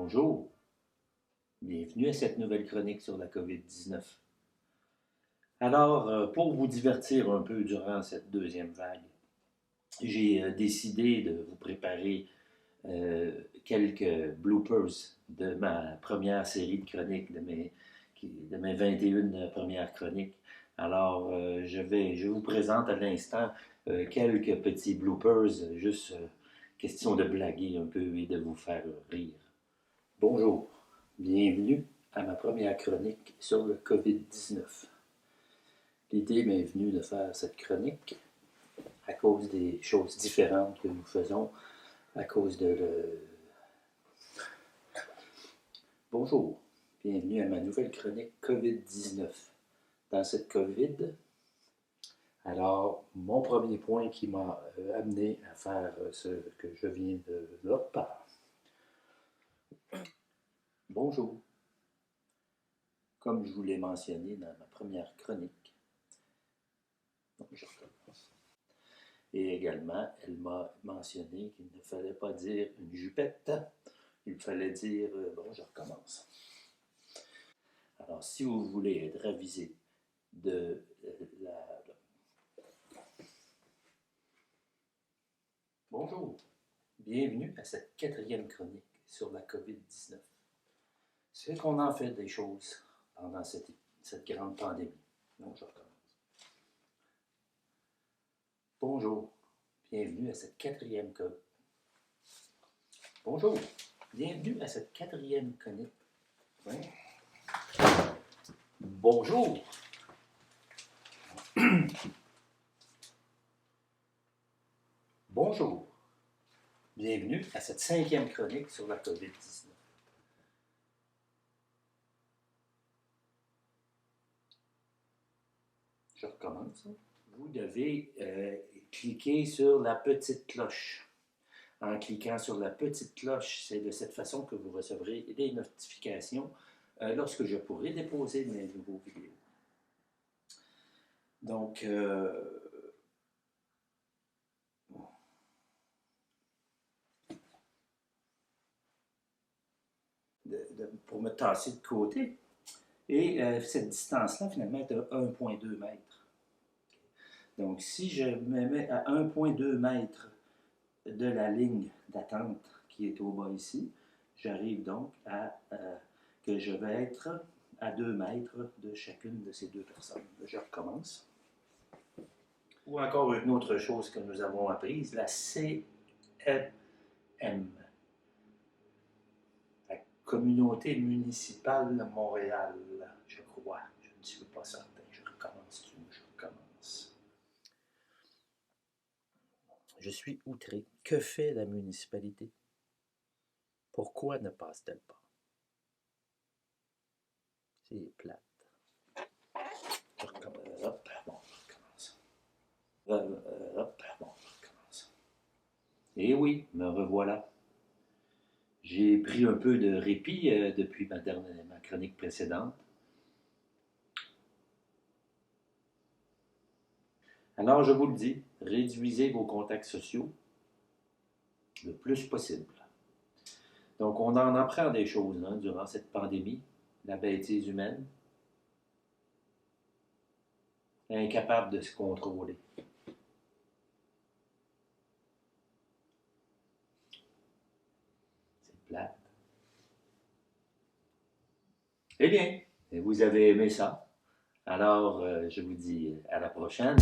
Bonjour, bienvenue à cette nouvelle chronique sur la COVID-19. Alors, pour vous divertir un peu durant cette deuxième vague, j'ai décidé de vous préparer quelques bloopers de ma première série de chroniques, de mes 21 premières chroniques. Alors, je vous présente à l'instant quelques petits bloopers, juste question de blaguer un peu et de vous faire rire. Bonjour, bienvenue à ma première chronique sur le COVID-19. L'idée m'est venue de faire cette chronique à cause des choses différentes que nous faisons, à cause de Bonjour, bienvenue à ma nouvelle chronique COVID-19. Dans cette COVID, alors mon premier point qui m'a amené à faire ce que je viens de... Hop. Bonjour. Comme je vous l'ai mentionné dans ma première chronique, donc je recommence. Et également, elle m'a mentionné qu'il ne fallait pas dire une jupette, il fallait dire, bon, je recommence. Alors, si vous voulez être avisé de la... Bonjour, bienvenue à cette quatrième chronique sur la COVID-19. C'est qu'on en fait des choses pendant cette grande pandémie. Donc, je recommence. Bonjour, bienvenue à cette quatrième chronique. Bonjour, bienvenue à cette quatrième chronique. Ouais. Bonjour. Bonjour. Bienvenue à cette cinquième chronique sur la COVID-19. Je recommence. Vous devez cliquer sur la petite cloche. En cliquant sur la petite cloche, c'est de cette façon que vous recevrez des notifications lorsque je pourrai déposer mes nouveaux vidéos. Donc, pour me tasser de côté. Et cette distance-là, finalement, est de 1,2 mètres. Donc, si je me mets à 1,2 mètres de la ligne d'attente qui est au bas ici, j'arrive donc à que je vais être à 2 mètres de chacune de ces deux personnes. Je recommence. Ou encore une autre chose que nous avons apprise, la CMM, la Communauté municipale de Montréal, je crois. Je ne suis pas certain. Je recommence. Je suis outré. Que fait la municipalité? Pourquoi ne passe-t-elle pas? C'est plate. Je recommence. Hop, bon, je recommence. Hop, bon, je recommence. Et oui, me revoilà. J'ai pris un peu de répit depuis ma chronique précédente. Alors, je vous le dis, réduisez vos contacts sociaux le plus possible. Donc, on en apprend des choses durant cette pandémie, la bêtise humaine, incapable de se contrôler. C'est plate. Eh bien, vous avez aimé ça. Alors, je vous dis à la prochaine.